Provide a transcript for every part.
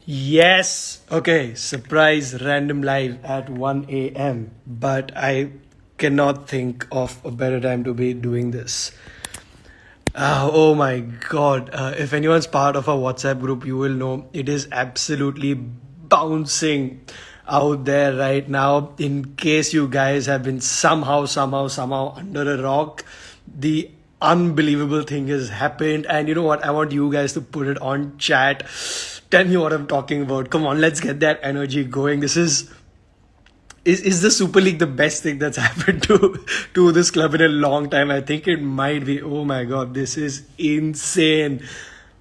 Yes. Okay. Surprise random live at 1 a.m. But I cannot think of a better time to be doing this. Oh my god. If anyone's part of our WhatsApp group, you will know it is absolutely bouncing out there right now. In case you guys have been somehow under a rock, the unbelievable thing has happened. And you know what? I want you guys to put it on chat. Tell me what I'm talking about. Come on, let's get that energy going. This is the Super League the best thing that's happened to this club in a long time? I think it might be. Oh my god, this is insane.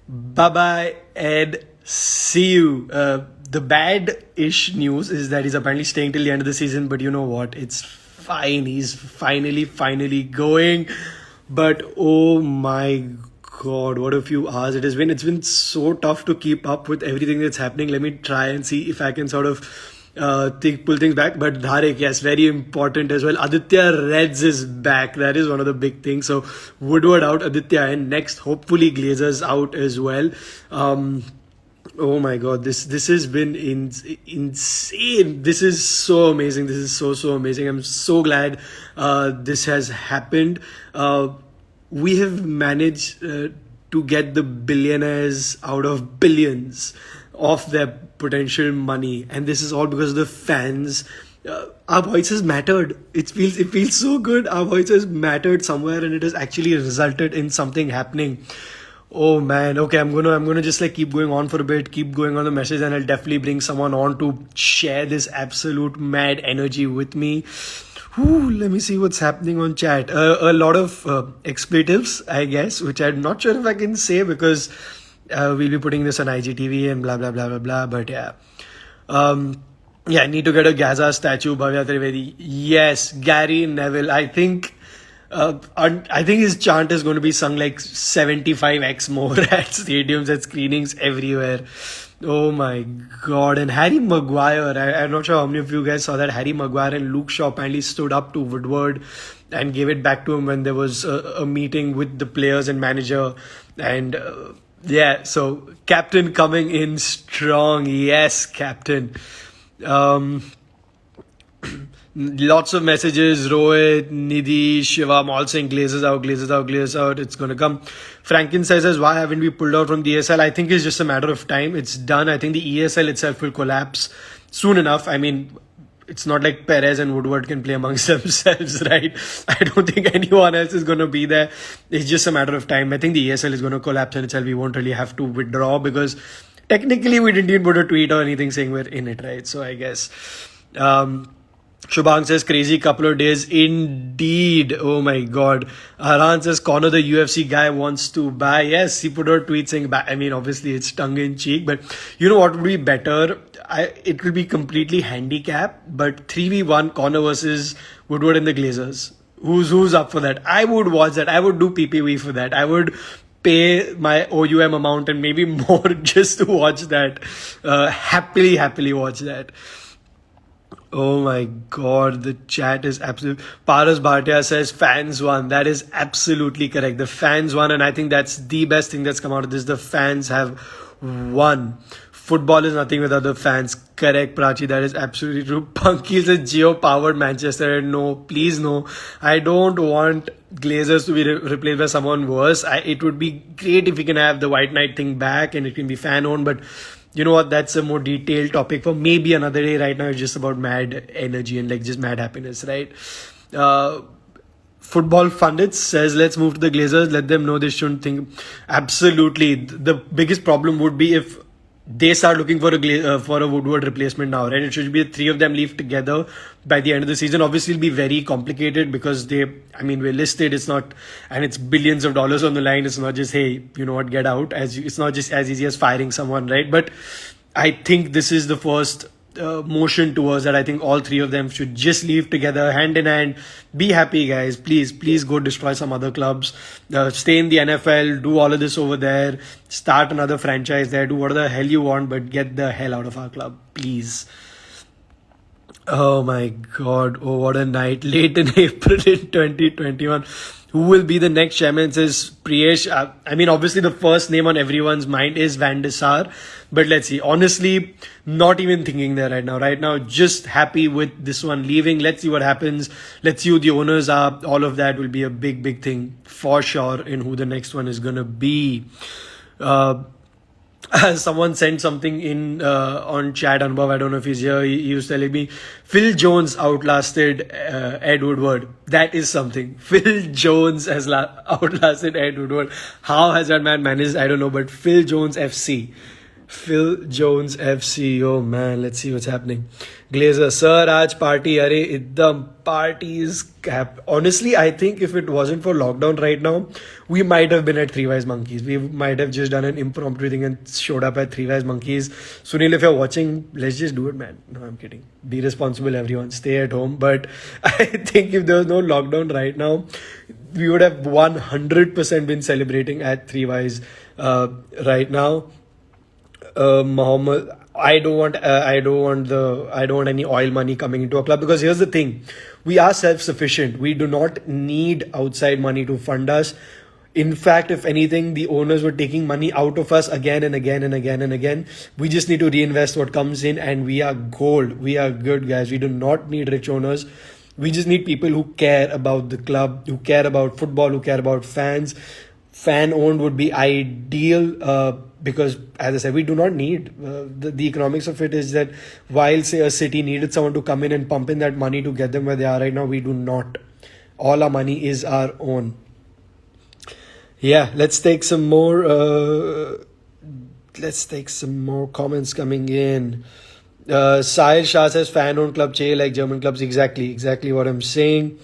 Bye bye, Ed. See you. The bad-ish news is that he's apparently staying till the end of the season, but you know what? It's fine. He's finally going. But oh my god, what a few hours it has been. It's been so tough to keep up with everything that's happening. Let me try and see if I can sort of pull things back. But Dharek, yes, very important as well. Aditya Reds is back. That is one of the big things. So Woodward out, Aditya, and next hopefully Glazers out as well. Oh my god, this has been insane. This is so amazing. This is so amazing. I'm so glad this has happened. We have managed to get the billionaires out of billions of their potential money, and this is all because of the fans. Our voices mattered. It feels so good. Our voices mattered somewhere, and it has actually resulted in something happening. Oh man, okay, I'm gonna just like keep going on for a bit, keep going on the message, and I'll definitely bring someone on to share this absolute mad energy with me. Whew, let me see what's happening on chat. A lot of expletives, I guess, which I'm not sure if I can say because we'll be putting this on IGTV and blah blah blah blah blah. But yeah. Yeah, I need to get a Gaza statue, Bhavya Trivedi. Yes, Gary Neville. I think his chant is going to be sung like 75x more at stadiums, at screenings everywhere. Oh my god. And Harry Maguire, I'm not sure how many of you guys saw that. Harry Maguire and Luke Shaw apparently stood up to Woodward and gave it back to him when there was a meeting with the players and manager. And yeah, so captain coming in strong. Yes, captain. Um, Lots of messages. Rohit, Nidhi, Shivam all saying Glazers out, Glazers out, Glazers out. It's going to come. Franken says, why haven't we pulled out from the ESL? I think it's just a matter of time. It's done. I think the ESL itself will collapse soon enough. I mean, it's not like Perez and Woodward can play amongst themselves, right? I don't think anyone else is going to be there. It's just a matter of time. I think the ESL is going to collapse in itself. We won't really have to withdraw because technically we didn't even put a tweet or anything saying we're in it, right? So I guess. Shubhang says crazy couple of days indeed. Oh my god. Aran says Connor the UFC guy wants to buy. Yes, he put out a tweet saying buy. I mean, obviously it's tongue in cheek, but you know what would be better? It will be completely handicapped, but 3v1 Connor versus Woodward and the Glazers. Who's up for that? I would watch that. I would do PPV for that. I would pay my OUM amount and maybe more just to watch that. Happily watch that. Oh my god, the chat is absolute. Paras Bhatia says fans won. That is absolutely correct. The fans won, and I think that's the best thing that's come out of this. The fans have won. Football is nothing without the fans. Correct, Prachi. That is absolutely true. Punky says Geo powered Manchester. No, please no. I don't want Glazers to be replaced by someone worse. It would be great if we can have the White Knight thing back and it can be fan owned, but you know what? That's a more detailed topic for maybe another day. Right now, it's just about mad energy and like just mad happiness, right? Uh, Football Fundits says, let's move to the Glazers. Let them know they shouldn't think. Absolutely. The biggest problem would be if they start looking for a Woodward replacement now, right? It should be three of them leave together by the end of the season. Obviously, it'll be very complicated because we're listed. It's not, and it's billions of dollars on the line. It's not just, hey, you know what, get out. It's not just as easy as firing someone, right? But I think this is the first motion towards that. I think all three of them should just leave together, hand in hand. Be happy, guys. Please go destroy some other clubs. Stay in the NFL. Do all of this over there. Start another franchise there. Do whatever the hell you want, but get the hell out of our club, please. Oh my god. Oh, what a night. Late in April in 2021. who will be the next chairman, says Priyesh. I mean, obviously, the first name on everyone's mind is Van der Sar. But let's see. Honestly, not even thinking there right now. Right now, just happy with this one leaving. Let's see what happens. Let's see who the owners are. All of that will be a big, big thing for sure in who the next one is going to be. Someone sent something in on chat, Anubhav. I don't know if he's here. He was telling me Phil Jones outlasted Ed Woodward. That is something. Phil Jones has outlasted Ed Woodward. How has that man managed? I don't know. But Phil Jones FC. Phil Jones FC. Oh man, let's see what's happening. Glazer, sir, aaj party. Are idam party is cap. Honestly, I think if it wasn't for lockdown right now, we might have been at Three Wise Monkeys. We might have just done an impromptu thing and showed up at Three Wise Monkeys. Sunil, if you're watching, let's just do it, man. No, I'm kidding. Be responsible, everyone. Stay at home. But I think if there was no lockdown right now, we would have 100% been celebrating at Three Wise right now. Mohammed, I don't want any oil money coming into our club, because here's the thing, we are self-sufficient. We do not need outside money to fund us. In fact, if anything, the owners were taking money out of us again and again and again and again. We just need to reinvest what comes in, and we are gold. We are good, guys. We do not need rich owners. We just need people who care about the club, who care about football, who care about fans. Fan owned would be ideal, because, as I said, we do not need the economics of it is that while, say, a city needed someone to come in and pump in that money to get them where they are right now, we do not. All our money is our own. Yeah, let's take some more. Let's take some more comments coming in. Sahil Shah says fan owned club chain like German clubs. Exactly what I'm saying.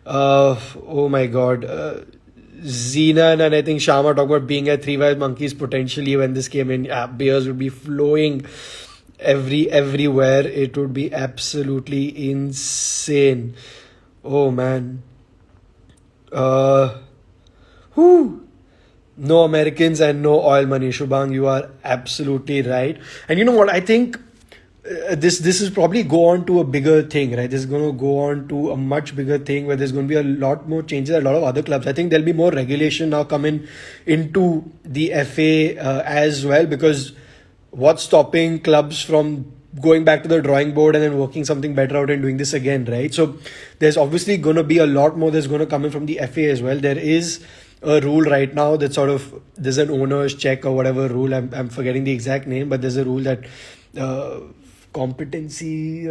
Oh my God. Zena and I think Shama talk about being at Three Wise Monkeys potentially when this came in. Beers would be flowing everywhere. It would be absolutely insane. Oh man. No Americans and no oil money. Shubhang, you are absolutely right. And you know what? I think this is probably go on to a bigger thing, right? This is going to go on to a much bigger thing where there's going to be a lot more changes at a lot of other clubs. I think there'll be more regulation now coming into the FA as well, because what's stopping clubs from going back to the drawing board and then working something better out and doing this again, right? So there's obviously going to be a lot more that's going to come in from the FA as well. There is a rule right now that sort of, there's an owner's check or whatever rule. I'm forgetting the exact name, but there's a rule that competency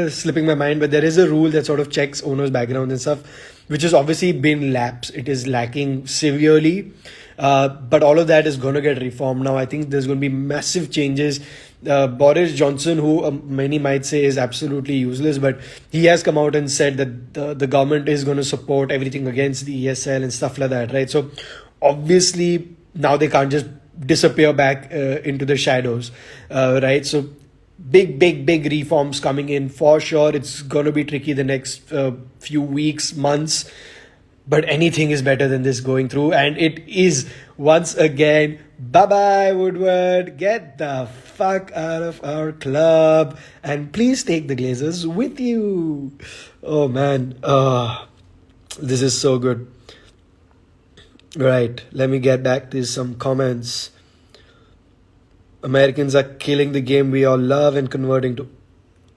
slipping my mind, but there is a rule that sort of checks owners' background and stuff, which has obviously been lapsed. It is lacking severely, but all of that is going to get reformed now. I think there's going to be massive changes. Boris Johnson, who many might say is absolutely useless, but he has come out and said that the government is going to support everything against the ESL and stuff like that, right? So obviously now they can't just disappear back into the shadows, right? So big reforms coming in for sure. It's going to be tricky the next few weeks, months, but anything is better than this going through. And it is once again, bye Woodward, get the fuck out of our club and please take the Glazers with you. Oh man, this is so good. Right, let me get back to some comments. Americans are killing the game we all love and converting to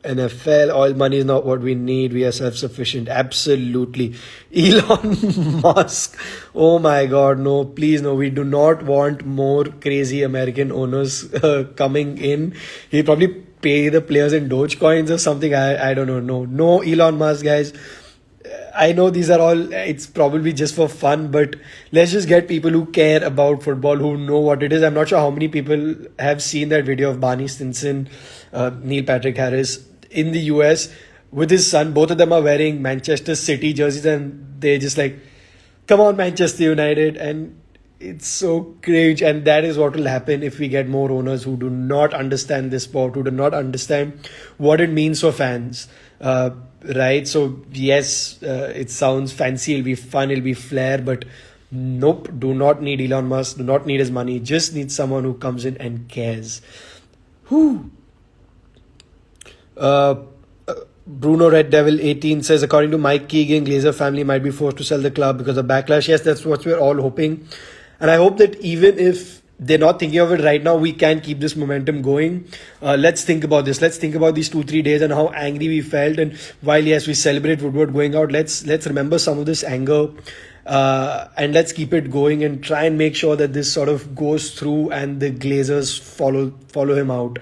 NFL. Oil money is not what we need. We are self-sufficient. Absolutely. Elon Musk. Oh my God. No, please no. We do not want more crazy American owners coming in. He'll probably pay the players in Dogecoins or something. I don't know. No Elon Musk, guys. I know these are all, it's probably just for fun, but let's just get people who care about football, who know what it is. I'm not sure how many people have seen that video of Barney Stinson, Neil Patrick Harris in the US with his son. Both of them are wearing Manchester City jerseys and they're just like, come on, Manchester United. And it's so cringe. And that is what will happen if we get more owners who do not understand this sport, who do not understand what it means for fans. Right, so yes, it sounds fancy, it'll be fun, it'll be flair, but nope, do not need Elon Musk, do not need his money, just need someone who comes in and cares. Bruno Red Devil 18 says, according to Mike Keegan, Glazer family might be forced to sell the club because of backlash. Yes, that's what we're all hoping. And I hope that even if they're not thinking of it right now, we can keep this momentum going. Let's think about this. Let's think about these 2-3 days and how angry we felt. And while, yes, we celebrate Woodward going out, let's remember some of this anger. And let's keep it going and try and make sure that this sort of goes through and the Glazers follow him out.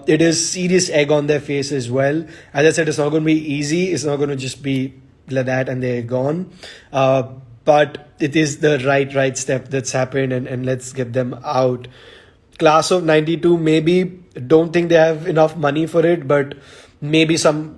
It is serious egg on their face as well. As I said, it's not going to be easy. It's not going to just be like that and they're gone. But it is the right step that's happened, and let's get them out. Class of 92, maybe. Don't think they have enough money for it, but maybe some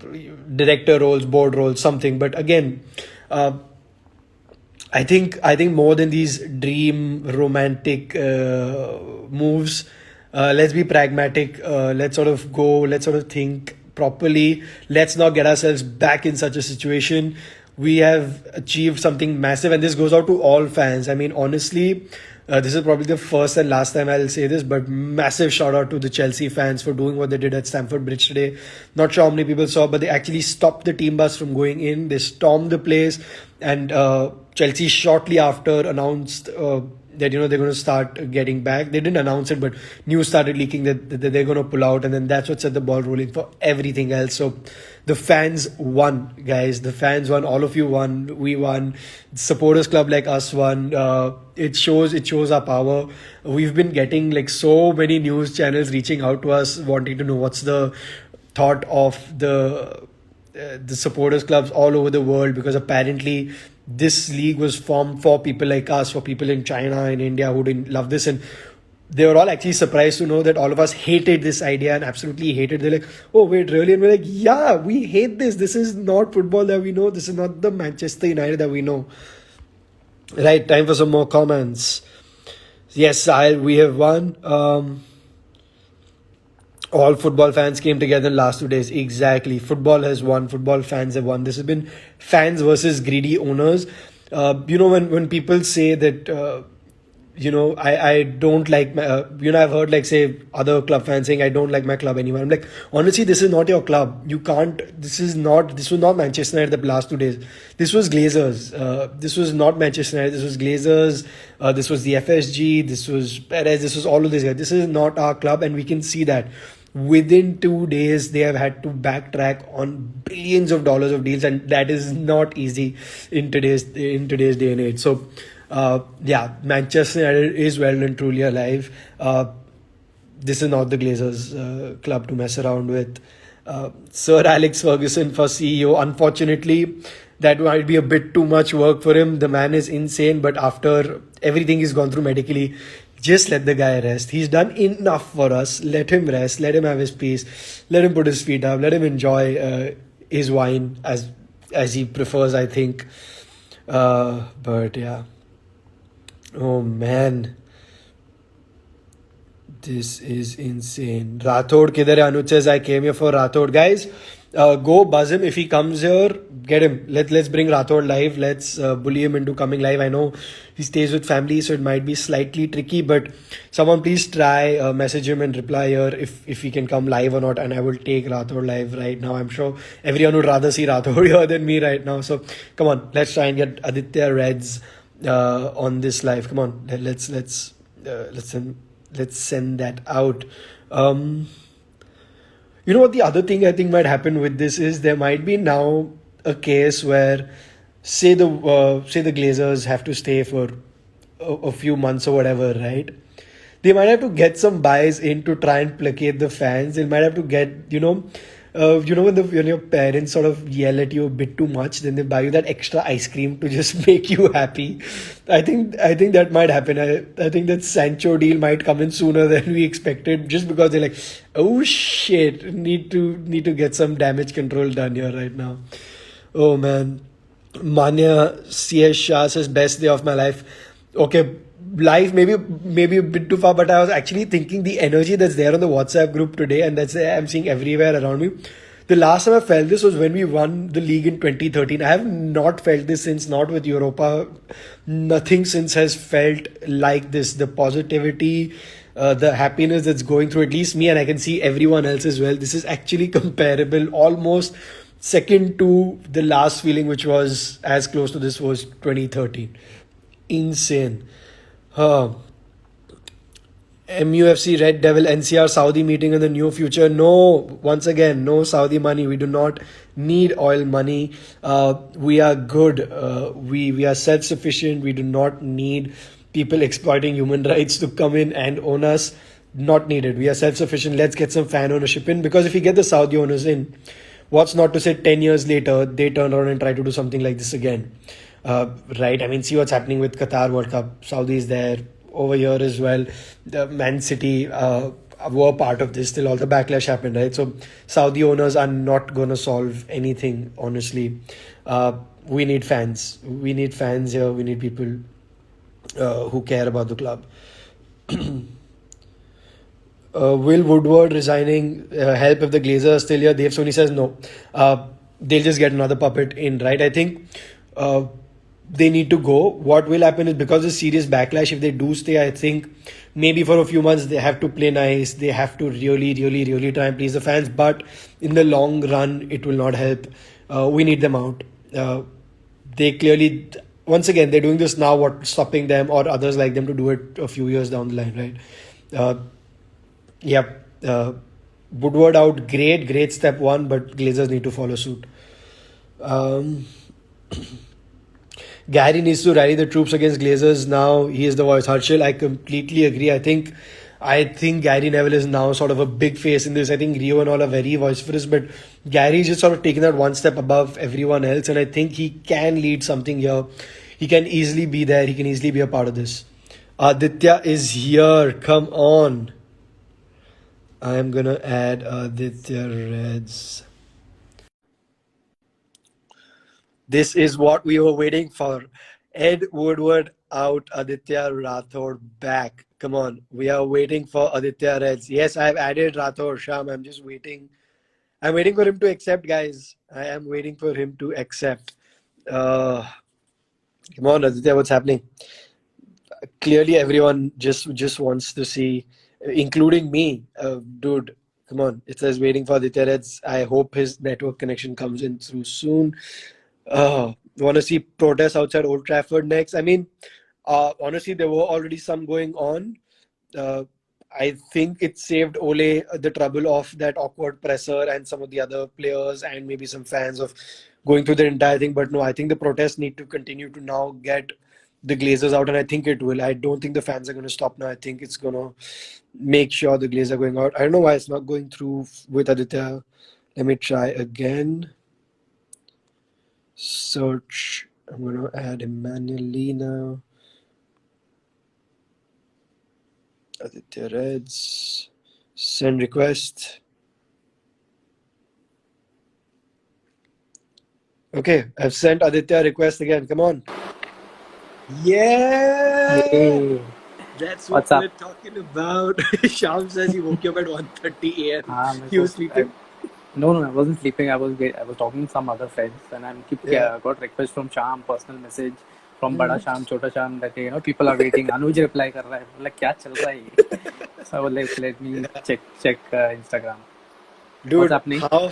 director roles, board roles, something. But again, I think more than these dream romantic moves, let's be pragmatic. Let's sort of go. Let's sort of think properly. Let's not get ourselves back in such a situation. We have achieved something massive, and this goes out to all fans. I mean, honestly, this is probably the first and last time I'll say this, but massive shout out to the Chelsea fans for doing what they did at Stamford Bridge today. Not sure how many people saw, but they actually stopped the team bus from going in. They stormed the place, and Chelsea shortly after announced that they're going to start getting back. They didn't announce it, but news started leaking that they're going to pull out, and then that's what set the ball rolling for everything else. So the fans won, guys. The fans won. All of you won. We won. Supporters club like us won. It shows our power. We've been getting like so many news channels reaching out to us, wanting to know what's the thought of the supporters clubs all over the world, because apparently this league was formed for people like us, for people in China and India who didn't love this, and they were all actually surprised to know that all of us hated this idea and absolutely hated. They're like, oh wait, really? And we're like, yeah, we hate this. This is not football that we know. This is not the Manchester United that we know. Right, time for some more comments. Yes, we have won. All football fans came together in the last 2 days. Exactly. Football has won. Football fans have won. This has been fans versus greedy owners. When people say that, I don't like my, I've heard like say other club fans saying I don't like my club anymore. I'm like, honestly, this is not your club. You can't, this was not Manchester United the last 2 days. This was Glazers. This was not Manchester United. This was Glazers. This was the FSG. This was Perez. This was all of these guys. This is not our club, and we can see that. Within 2 days, they have had to backtrack on billions of dollars of deals, and that is not easy in today's day and age. So, Manchester United is well and truly alive. This is not the Glazers club to mess around with. Sir Alex Ferguson for CEO. Unfortunately, that might be a bit too much work for him. The man is insane, but after everything he's gone through medically, just let the guy rest. He's done enough for us. Let him rest. Let him have his peace. Let him put his feet up. Let him enjoy his wine as he prefers, I think. But yeah. Oh man. This is insane. Rathod kidhar hai? Anuj says, I came here for Rathod. Guys, go buzz him. If he comes here, get him. Let's bring Rathod live. Let's bully him into coming live. I know he stays with family, so it might be slightly tricky, but someone please try message him and reply here if he can come live or not, and I will take Rathod live right now. I'm sure everyone would rather see Rathod here than me right now. So come on, let's try and get Aditya Reds on this live. Come on, let's send that out. You know what, the other thing I think might happen with this is there might be now a case where say the Glazers have to stay for a few months or whatever, right? They might have to get some buys in to try and placate the fans. They might have to get, when your parents sort of yell at you a bit too much, then they buy you that extra ice cream to just make you happy. I think that might happen. I think that Sancho deal might come in sooner than we expected, just because they're like, oh shit, need to get some damage control done here right now. Oh man. Manya CS Shah says, best day of my life. Okay, life maybe a bit too far, but I was actually thinking the energy that's there on the WhatsApp group today, and that's I'm seeing everywhere around me. The last time I felt this was when we won the league in 2013. I have not felt this since, not with Europa. Nothing since has felt like this. The positivity, the happiness that's going through at least me, and I can see everyone else as well. This is actually comparable, almost second to the last feeling, which was as close to this was 2013. Insane. Uh, MUFC Red Devil NCR Saudi meeting in the near future. No, once again, no Saudi money. We do not need oil money. We are good. We are self sufficient. We do not need people exploiting human rights to come in and own us. Not needed. We are self sufficient. Let's get some fan ownership in, because if we get the Saudi owners in, what's not to say 10 years later they turn around and try to do something like this again? Right? I mean, see what's happening with Qatar World Cup. Saudi is there over here as well. The Man City were part of this till all the backlash happened, right? So Saudi owners are not going to solve anything, honestly. We need fans. We need fans here. We need people who care about the club. Will Woodward resigning help if the Glazers are still here? Dave Soni says no. They'll just get another puppet in, right? I think they need to go. What will happen is, because of serious backlash, if they do stay, I think maybe for a few months they have to play nice. They have to really, really, really try and please the fans. But in the long run, it will not help. We need them out. They clearly, once again, they're doing this now. What's stopping them or others like them to do it a few years down the line, right? Yep. Woodward out, great step one, but Glazers need to follow suit. Um, Gary needs to rally the troops against Glazers now. He is the voice. Harshil, I completely agree. I think Gary Neville is now sort of a big face in this. I think Rio and all are very vociferous, but Gary's just sort of taken that one step above everyone else, and I think he can lead something here. He can easily be there. He can easily be a part of this. Aditya is here. Come on. I'm gonna add Aditya Reds. This is what we were waiting for. Ed Woodward out, Aditya Rathod back. Come on, we are waiting for Aditya Reds. Yes, I've added Rathod Sham. I'm just waiting. I'm waiting for him to accept, guys. I am waiting for him to accept. Come on, Aditya, what's happening? Clearly, everyone just wants to see, including me. Dude, come on. It says waiting for Aditya Reds. I hope his network connection comes in through soon. Want to see protests outside Old Trafford next? I mean, honestly, there were already some going on. I think it saved Ole the trouble of that awkward presser and some of the other players and maybe some fans of going through the entire thing. But no, I think the protests need to continue to now get the Glazers out, and I think it will. I don't think the fans are going to stop now. I think it's going to make sure the Glazers are going out. I don't know why it's not going through with Aditya. Let me try again. Search. I'm going to add Emmanuelina. Aditya Reds. Send request. Okay, I've sent Aditya request again. Come on. Yeah! Hey, That's what's what up? we're talking about. Sham says he woke you up at 1:30 a.m. I'm He was so sleeping? no, I wasn't sleeping. I was talking to some other friends, and Yeah. got request from Sham, personal message from Bada Sham, Chota Sham, that people are waiting. Anuj reply कर रहा है. I'm like क्या चल रहा है ये? So I was like, let me check Instagram. What's Dude, happening? how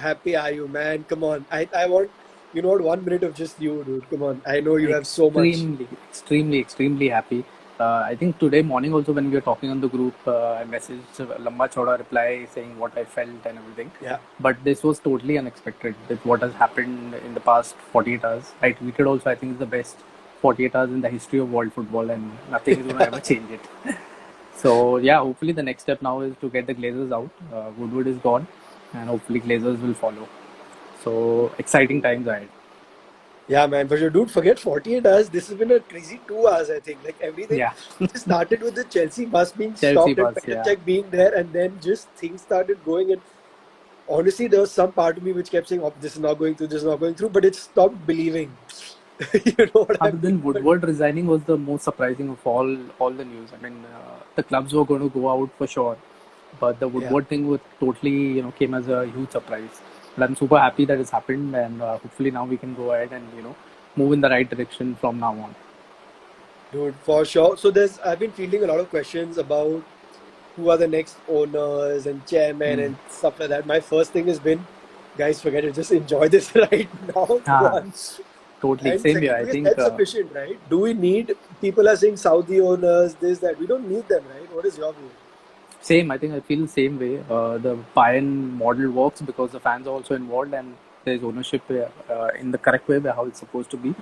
happy are you, man? Come on. I want, 1 minute of just you, dude. Come on. I know you have so much. Extremely happy. I think today morning also when we were talking on the group, I messaged Lamba Choda reply saying what I felt and everything. Yeah. But this was totally unexpected with what has happened in the past 48 hours. I tweeted also, I think it's the best 48 hours in the history of world football, and nothing is going to ever change it. So yeah, hopefully the next step now is to get the Glazers out. Woodward is gone, and hopefully Glazers will follow. So exciting times ahead. Yeah, man. But dude, forget 48 hours. This has been a crazy 2 hours, I think. Like everything Yeah, just started with the Chelsea bus being Chelsea stopped and bus. Yeah. Petr being there, and then just things started going. And honestly, there was some part of me which kept saying, "Oh, this is not going through. This is not going through." But it stopped believing. You know what I Other mean? than Woodward resigning was the most surprising of all the news. I mean, the clubs were going to go out for sure, but the Yeah. Woodward thing was totally came as a huge surprise. But I'm super happy that it's happened, and hopefully now we can go ahead and move in the right direction from now on. Dude, for sure. So I've been fielding a lot of questions about who are the next owners and chairman Mm. and stuff like that. My first thing has been, guys, forget it. Just enjoy this right now. Ah, One. totally. And Same here. second I thing is think self-sufficient, right? Do we need, people are saying Saudi owners, this, that. We don't need them, right? What is your view? same. I think I feel the same way. The Bayern model works because the fans are also involved and there's ownership in the correct way, how it's supposed to be.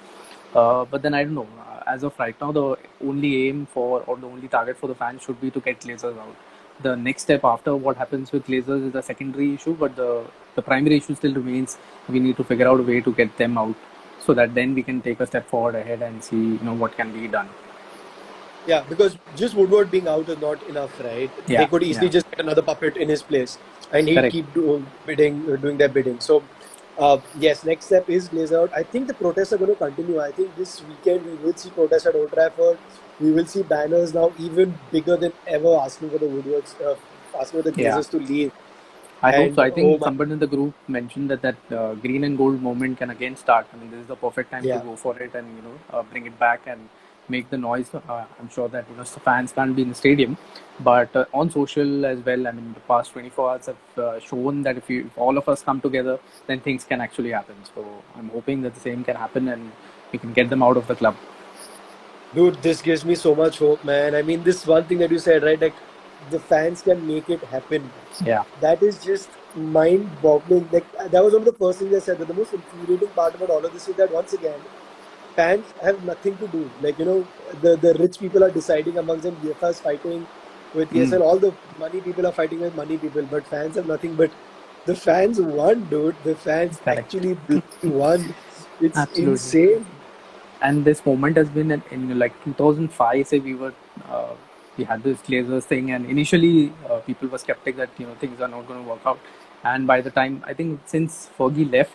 But then I don't know. As of right now, the only aim for or the only target for the fans should be to get Glazers out. The next step after what happens with Glazers is a secondary issue, but the primary issue still remains. We need to figure out a way to get them out, so that then we can take a step forward ahead and see what can be done. Yeah, because just Woodward being out is not enough, right? They Yeah, could easily yeah, just get another puppet in his place, and he'd correct. keep doing their bidding. So, yes, next step is Glazer out. I think the protests are going to continue. I think this weekend we will see protests at Old Trafford. We will see banners now even bigger than ever asking for the Woodwards, asking for the Yeah. Glazers to leave. I hope so. And I oh think my, somebody in the group mentioned that green and gold movement can again start. I mean, this is the perfect time to yeah, go for it and bring it back and make the noise. I'm sure that the fans can't be in the stadium, but on social as well. I mean, the past 24 hours have shown that if all of us come together, then things can actually happen. So I'm hoping that the same can happen and we can get them out of the club. dude, this gives me so much hope, man. I mean, this one thing that you said, right? Like the fans can make it happen. Yeah, That is just mind-boggling. Like that was one of the first things I said. That the most infuriating part about all of this is that once again, fans have nothing to do. Like the rich people are deciding amongst them. UEFA is fighting with mm, ESL. All the money people are fighting with money people, but fans have nothing. But the fans won, dude. The fans correct. actually won. It's Absolutely. insane. And this moment has been in like 2005. Say we had this Glazers thing, and initially people were skeptic that things are not going to work out. And by the time, I think since Fergie left,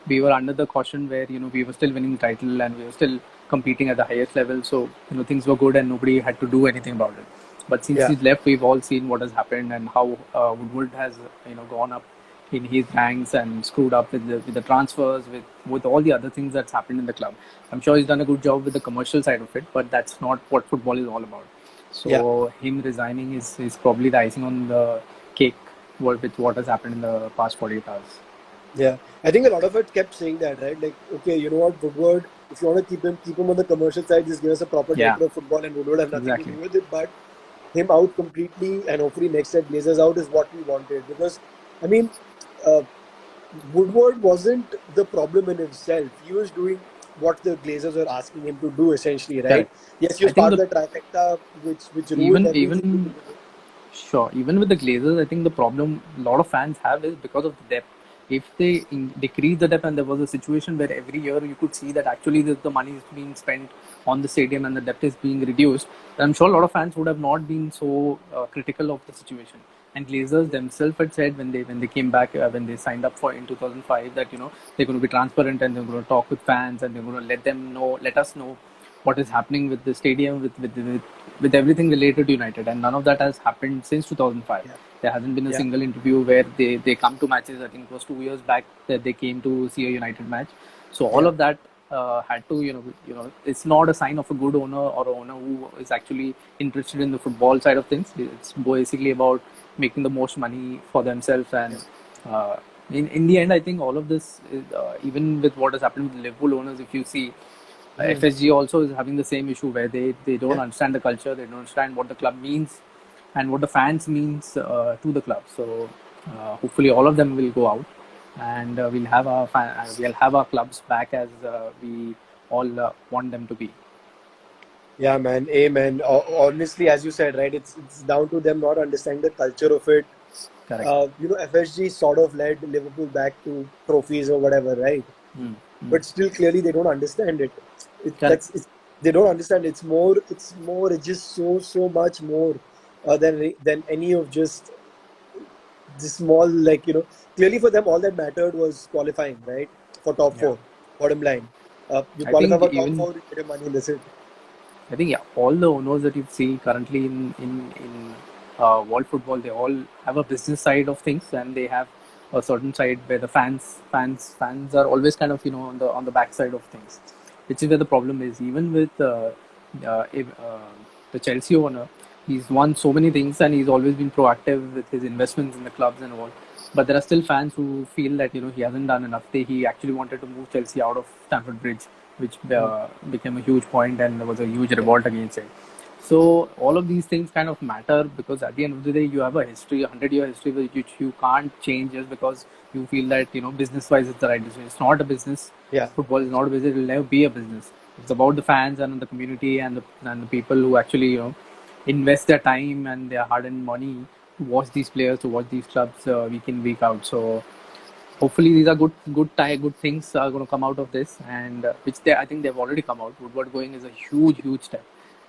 we were under the caution where we were still winning the title and we were still competing at the highest level. So things were good and nobody had to do anything about it. But since Yeah, he's left, we've all seen what has happened and how Woodward has gone up in his ranks and screwed up with the transfers, with all the other things that's happened in the club. I'm sure he's done a good job with the commercial side of it, but that's not what football is all about. yeah. So him resigning is probably the icing on the cake with what has happened in the past 48 hours. Yeah, I think a lot of it kept saying that, right? Like, okay, you know what, Woodward, if you want to keep him on the commercial side, just give us a proper Yeah, director of football, and Woodward have nothing to do exactly. with it. But him out completely, and hopefully next step Blazers out is what we wanted. Because, I mean, uh, Woodward wasn't the problem in himself. He was doing what the Glazers were asking him to do, essentially, right? Correct. Yes, he I was think part of the the trifecta, which ruined even everything. even Sure. Even with the Glazers, I think the problem a lot of fans have is because of the depth. If they decrease the depth, and there was a situation where every year you could see that actually the money is being spent on the stadium and the depth is being reduced, I'm sure a lot of fans would have not been so critical of the situation. And Glazers themselves had said when they came back when they signed up for in 2005 that they're going to be transparent and they're going to talk with fans and they're going to let us know what is happening with the stadium, with everything related to United, and none of that has happened since 2005. Yeah, There hasn't been a yeah, single interview where they come to matches. I think it was 2 years back that they came to see a United match. So all yeah, of that had to it's not a sign of a good owner or an owner who is actually interested in the football side of things. It's basically about making the most money for themselves and. yeah. Uh, in the end, I think all of this, is, even with what has happened with Liverpool owners, if you see, Hmm. FSG also is having the same issue where they don't Yeah, understand the culture, they don't understand what the club means and what the fans means to the club. So hopefully all of them will go out and we'll have our clubs back as we all want them to be. yeah, man. Amen. Honestly, as you said, right, it's down to them not understanding the culture of it. Correct. FSG sort of led Liverpool back to trophies or whatever, right? Mm, mm. But still, clearly, they don't understand it. Correct. They don't understand. It's just so much more than any of just the small, like Clearly for them, all that mattered was qualifying, right? For top Yeah. four, bottom line. You I qualify think for top even four, you get your money in the sit. I think yeah, all the owners that you see currently in world football, they all have a business side of things, and they have a certain side where the fans are always kind of on the back side of things, which is where the problem is. Even with the Chelsea owner, he's won so many things and he's always been proactive with his investments in the clubs and all. But there are still fans who feel that he hasn't done enough. He actually wanted to move Chelsea out of Stamford Bridge, which became a huge point and there was a huge revolt against it. So all of these things kind of matter because at the end of the day, you have a history, 100-year history which you can't change just because you feel that business-wise it's the right decision. It's not a business. Yeah. Football is not a business. It will never be a business. It's about the fans and the community and the people who actually invest their time and their hard-earned money to watch these players, to watch these clubs week in week out. So hopefully these are good things are going to come out of this, and I think they've already come out. Woodward going is a huge step,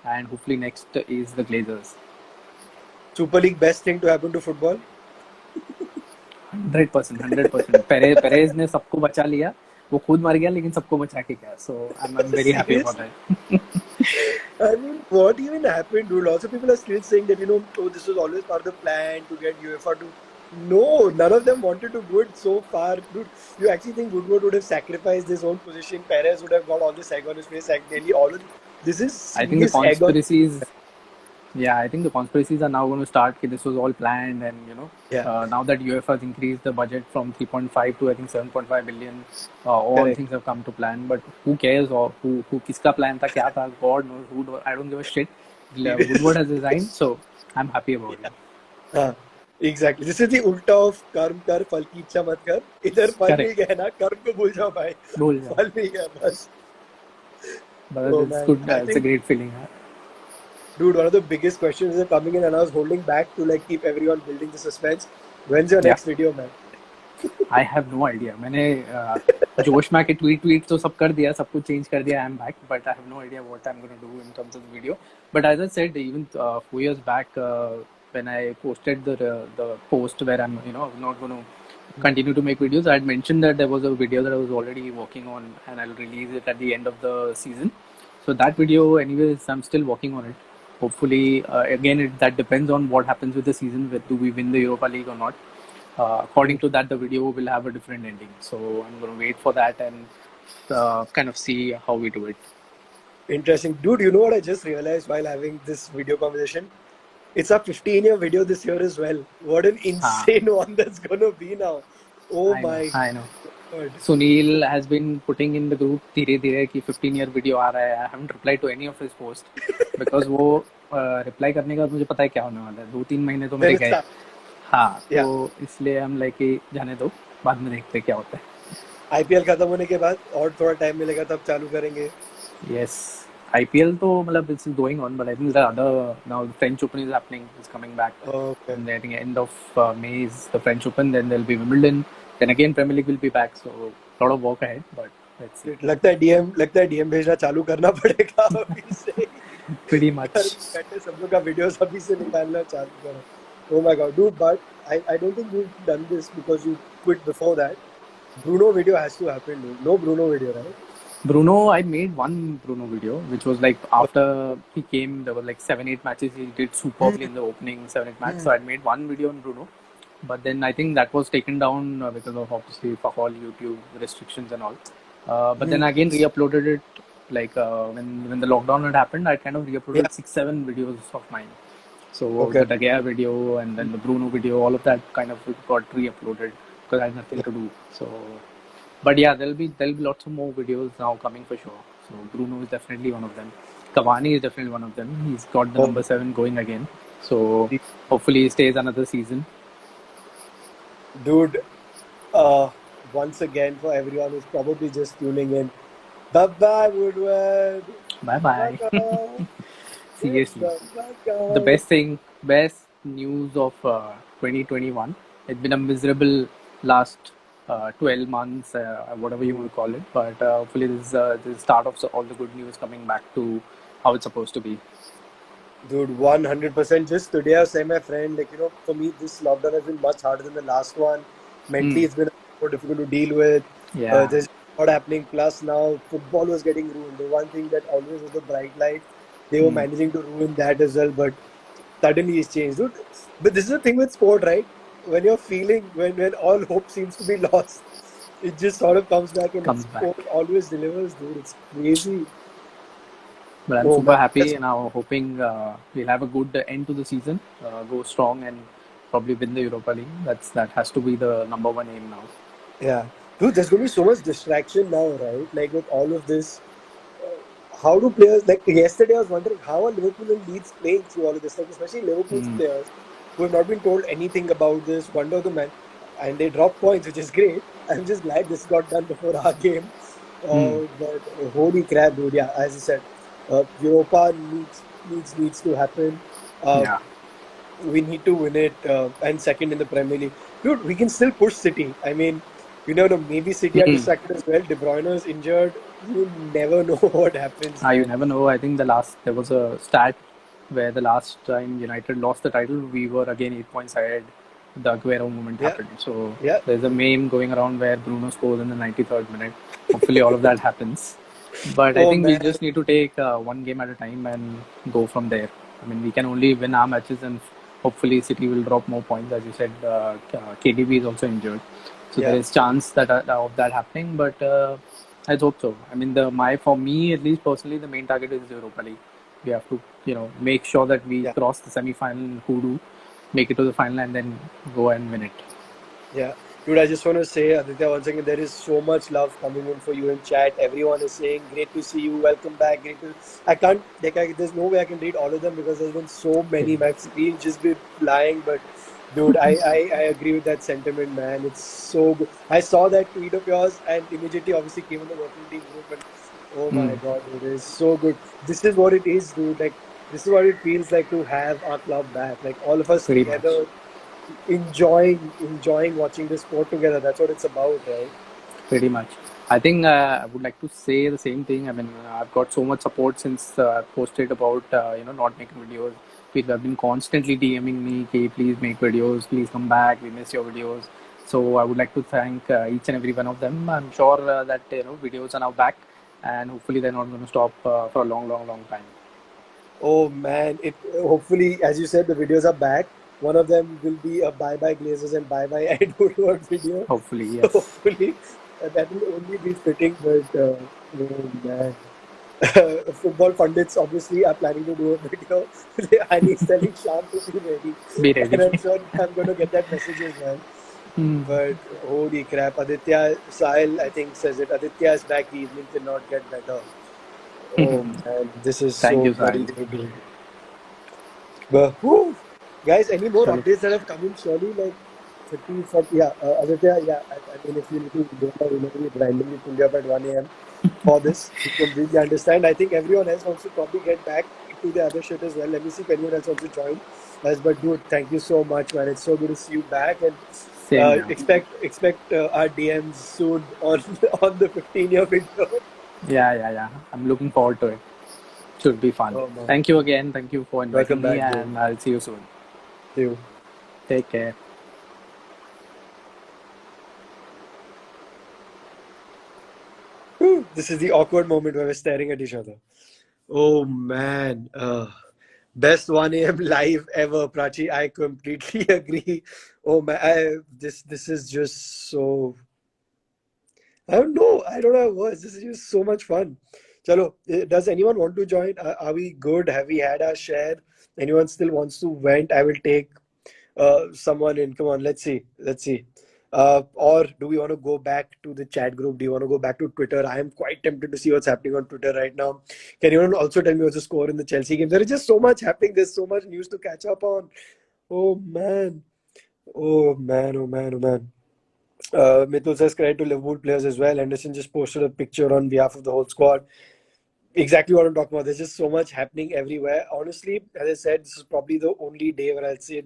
and hopefully next is the Glazers. Super League, best thing to happen to football? 100%. Perez ने सबको बचा लिया, वो खुद मर गया लेकिन सबको बचा के गया. So I'm very happy about that. I mean, what even happened, dude? Lots of people are still saying that, oh, this was always part of the plan to get UEFA to. No, none of them wanted to go it so far, dude. You actually think Woodward would have sacrificed his own position? Perez would have got all this egg on his face, nearly all of this is. I think the conspiracies. Yeah, I think the conspiracies are now going to start. This was all planned, and now that UEFA has increased the budget from 3.5 to I think 7.5 billion, all things have come to plan. But who cares? Or who kiska plan tha, kya tha? God knows. Who knows? I don't give a shit. Woodward has resigned, so I'm happy about it. Exactly. This is the ulta of कर्म कर फल की इच्छा मत कर. इधर फल मिल गया ना, कर्म को भूल जाओ भाई. फल मिल गया बस. But it's good. It's a great feeling. Dude, one of the biggest questions is coming in, and I was holding back to keep everyone building the suspense. When's your next video, man? I have no idea. मैंने जोश में के tweet तो सब कर दिया, सब कुछ change कर दिया. I'm back, but I have no idea what I'm going to do in terms of the video. But as I said, even 4 years back, when I posted the post where I'm not going to continue to make videos, I had mentioned that there was a video that I was already working on, and I'll release it at the end of the season. So that video, anyways, I'm still working on it. Hopefully, again, that depends on what happens with the season. Do we win the Europa League or not? According to that, the video will have a different ending. So I'm going to wait for that and kind of see how we do it. Interesting. Dude, you know what I just realized while having this video conversation? It's a 15-year video this year as well. What an insane one that's going to be now. I know. Sunil has been putting in the group धीरे-धीरे कि 15-year video आ रहा है. I haven't replied to any of his posts because वो reply करने का मुझे पता है क्या होने वाला है. 2-3 महीने तो मेरे गए. हाँ, तो इसलिए हम कि जाने दो, बाद में देखते क्या होता है. IPL खत्म होने के बाद और थोड़ा टाइम मिलेगा तब चालू करेंगे. Yes, IPL तो मतलब it's going on, but I think the other now the French Open is happening. It's coming back. Okay. And I think end of May is the French Open. Then there'll be Wimbledon. Then again Premier League will be back. So a lot of work ahead, but let's see. लगता है DM भेजना चालू करना पड़ेगा अभी से. Pretty much. सब लोग का videos अभी से निकालना चालू करो. Oh my god, dude! But I don't think you've done this because you quit before that. Bruno video has to happen, dude. No Bruno video, right? Bruno, I made one Bruno video, which was after he came, there were 7-8 matches. He did superbly in the opening 7-8 matches. So I made one video on Bruno. But then I think that was taken down because of obviously fuck all YouTube restrictions and all. But then again re-uploaded it when the lockdown had happened. I kind of re-uploaded 6-7 videos of mine. So the De Gea video and then the Bruno video, all of that kind of got re-uploaded because I had nothing to do. So, but yeah, there'll be lots of more videos now coming for sure. So Bruno is definitely one of them. Cavani is definitely one of them. He's got the number 7 going again. So hopefully he stays another season. Dude, once again for everyone who's probably just tuning in, bye-bye Woodward. Bye-bye. Seriously. The best news of 2021. It's been a miserable last 12 months, whatever you want to call it. But hopefully this is the start of all the good news coming back to how it's supposed to be. Dude, 100%. Just today I was saying my friend, for me this lockdown has been much harder than the last one. Mentally it's been more difficult to deal with. Yeah. There's a lot happening. Plus now football was getting ruined. The one thing that always was the bright light, they were managing to ruin that as well. But suddenly it's changed, dude. But this is the thing with sport, right? When you're feeling, when all hope seems to be lost, it just sort of comes back and sport always delivers, dude. It's crazy. But I'm Oh super man, happy now, hoping we'll have a good end to the season, go strong, and probably win the Europa League. That has to be the number one aim now. yeah, dude. There's gonna be so much distraction now, right? Like with all of this, how do players like yesterday? I was wondering how are Liverpool and Leeds playing through all of this, like especially Liverpool's Mm. players who have not been told anything about this. Wonder of the man, and they drop points, which is great. I'm just glad this got done before our game. Mm. But holy crap, dude! Yeah, as I said, Europa needs to happen. Uh, Yeah. we need to win it and second in the Premier League. Dude, we can still push City. I mean, you never know, maybe City are Mm. distracted as well. De Bruyne is injured. You never know what happens. You never know. I think there was a stat where the last time United lost the title, we were again 8 points ahead. The Aguero moment Yeah, happened. So yeah. there's a meme going around where Bruno scores in the 93rd minute. Hopefully, all of that happens. But I Oh think we man, just need to take one game at a time and go from there. I mean, we can only win our matches, and hopefully, City will drop more points. As you said, KDB is also injured, so there yeah, is chance that of that happening. But I hope so. I mean, the my for me at least personally, the main target is Europa League. We have to, make sure that we yeah. cross the semi-final, hoodoo, make it to the final, and then go and win it. Yeah, dude, I just want to say, Aditya, once again, there is so much love coming in for you in chat. Everyone is saying, "Great to see you. Welcome back." Great to. I can't. There's no way I can read all of them because there's been so many. My screen just be flying. But, dude, I agree with that sentiment, man. It's so good. I saw that tweet of yours and immediately, obviously, came in the working team group and oh my Hmm. God, dude, it is so good. This is what it is, dude. Like this is what it feels like to have our club back. Like all of us Pretty much. together enjoying watching this sport together. That's what it's about, right? Pretty much. I think I would like to say the same thing. I mean, I've got so much support since I posted about not making videos. People have been constantly DMing me, "Okay, please make videos. Please come back. We miss your videos." So I would like to thank each and every one of them. I'm sure that videos are now back, and hopefully they're not going to stop for a long, long, long time. Oh man, it hopefully, as you said, the videos are back. One of them will be a bye bye Glazers and bye bye Ed Woodward video. Hopefully, yes. Hopefully, that will only be fitting. But oh man, football pundits obviously are planning to do a video. And he's telling Shan to be ready, Be and ready. I'm sure I'm going to get that message as well. Hmm. But holy crap, Aditya Sahil, I think says it. Aditya is back. The evening cannot get better. Oh man, this is Thank so you, bloody Sahil. good. But whew, guys, any more Chalo. updates that have come in? Surely, like 30, 40. Yeah, Aditya. Yeah, I mean, if you need to don't know, we randomly pull you up at 1 a.m. for this, we completely understand. I think everyone else wants to probably get back to the other shit as well. Let me see if anyone else wants to join us. But dude, thank you so much, man. It's so good to see you back, and Same here. expect our DMs soon on on the 15-year window. Yeah, yeah, yeah. I'm looking forward to it. Should be fun. Oh man, Thank you again. Thank you for inviting welcome me, back, bro. and I'll see you soon. See you. Take care. Whew, this is the awkward moment where we're staring at each other. Oh man, best 1 a.m. live ever, Prachi. I completely agree. Oh man, this is just so. I don't know words. This is just so much fun. Chalo, does anyone want to join? Are we good? Have we had our share? Anyone still wants to vent? I will take someone in. Come on, let's see. Or do we want to go back to the chat group? Do you want to go back to Twitter? I am quite tempted to see what's happening on Twitter right now. Can anyone also tell me what's the score in the Chelsea game? There is just so much happening. There's so much news to catch up on. Oh man. Oh man. Oh man. Oh man. Mithul says credit to Liverpool players as well. Anderson just posted a picture on behalf of the whole squad. Exactly what I'm talking about. There's just so much happening everywhere. Honestly, as I said, this is probably the only day where I'll say,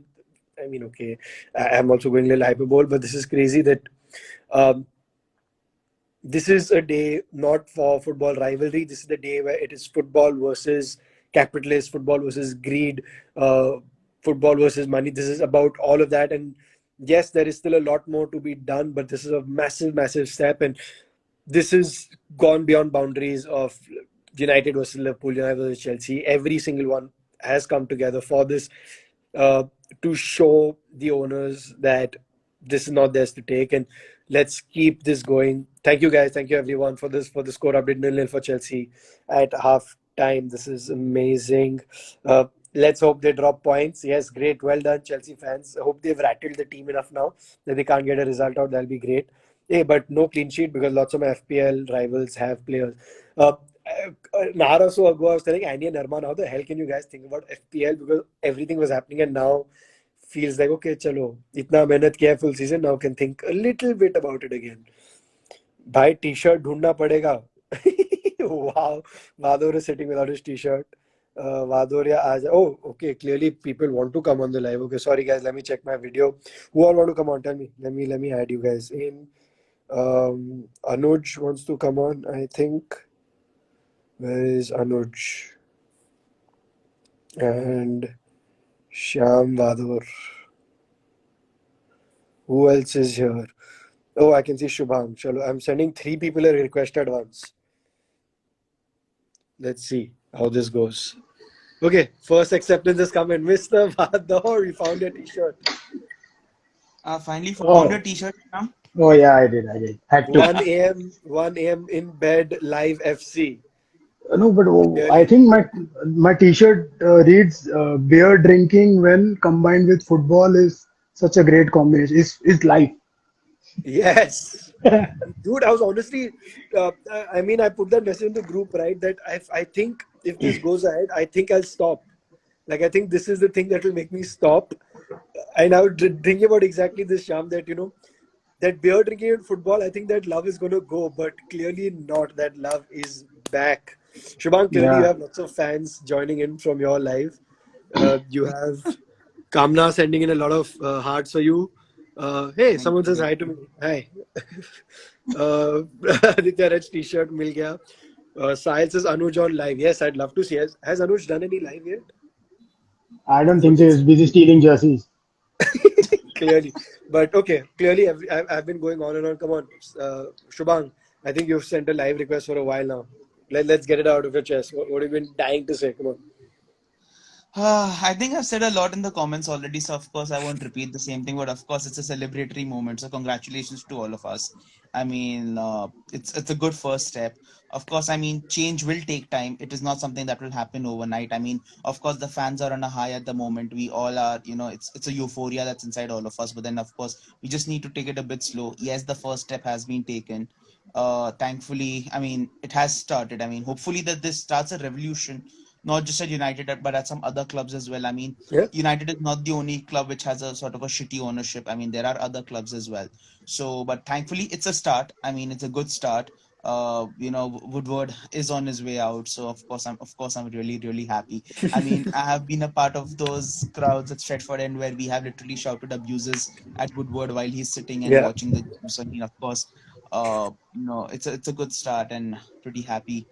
I mean, okay, I'm also going a little hyperbole, but this is crazy that um, this is a day not for football rivalry. This is the day where it is football versus capitalist, football versus greed, uh, football versus money. This is about all of that. And yes, there is still a lot more to be done, but this is a massive, massive step. And this has gone beyond boundaries of United versus Liverpool, United versus Chelsea. Every single one has come together for this uh, to show the owners that this is not theirs to take, and let's keep this going. Thank you, guys. Thank you, everyone, for this score update. 0-0 for Chelsea at half time. This is amazing. Uh, let's hope they drop points. Yes, great. Well done, Chelsea fans. I hope they've rattled the team enough now that they can't get a result out. That'll be great. Hey, but no clean sheet because lots of my FPL rivals have players. An hour or so ago, I was telling Andy and Arman, how the hell can you guys think about FPL? Because everything was happening and now feels like, okay, chalo, itna mehnat kiya hai full season, now can think a little bit about it again. भाई T shirt ढूंढना पड़ेगा. Wow, Vador is sitting without his t-shirt. Vadoria Aja. Oh, okay. Clearly, people want to come on the live. Okay, sorry guys. Let me check my video. Who all want to come on? Tell me. Let me add you guys in. Anuj wants to come on. I think. Where is Anuj? And Shyam Vador. Who else is here? Oh, I can see Shubham. Chalo, I'm sending 3 people a request at once. Let's see how this goes. Okay, first acceptance is coming. Mr. Vador, you found your t-shirt. Finally found Oh, a t-shirt, Sham. oh yeah, I did. Had to. 1 a.m. in bed live FC. No, but I Clearly. think my T-shirt reads beer drinking when combined with football is such a great combination. It's life. Yes. Dude, I was honestly, I mean, I put that message in the group, right? That I think if this goes ahead, I think I'll stop. Like, I think this is the thing that will make me stop. And I was thinking about exactly this, Sham, that, that beer drinking in football, I think that love is going to go, but clearly not. That love is back. Shubham, clearly you Yeah, have lots of fans joining in from your live. You have Kamna sending in a lot of hearts for you. Hey, Thank someone says you. hi to me. Hi. uh, Aditya Raj t-shirt mil gaya. Sahil says Anuj on live. Yes, I'd love to see. Has Anuj done any live yet? I don't What think so. is He's busy stealing jerseys. clearly, but okay, clearly I've been going on and on. Come on, Shubhang, I think you've sent a live request for a while now. Let's get it out of your chest. What have you been dying to say? Come on. I think I've said a lot in the comments already, so of course I won't repeat the same thing. But of course, it's a celebratory moment. So congratulations to all of us. I mean, it's a good first step. Of course, I mean, change will take time. It is not something that will happen overnight. I mean, of course, the fans are on a high at the moment. We all are, it's a euphoria that's inside all of us. But then, of course, we just need to take it a bit slow. Yes, the first step has been taken. Thankfully, I mean, it has started. I mean, hopefully that this starts a revolution, not just at United but at some other clubs as well. I mean, Yeah. United is not the only club which has a sort of a shitty ownership. I mean, there are other clubs as well. So, but thankfully, it's a start. I mean, it's a good start. Woodward is on his way out, so of course I'm really really happy. I mean, I have been a part of those crowds at Stretford End where we have literally shouted abuses at Woodward while he's sitting and Yeah. watching the game. So I mean, of course, it's a good start and pretty happy.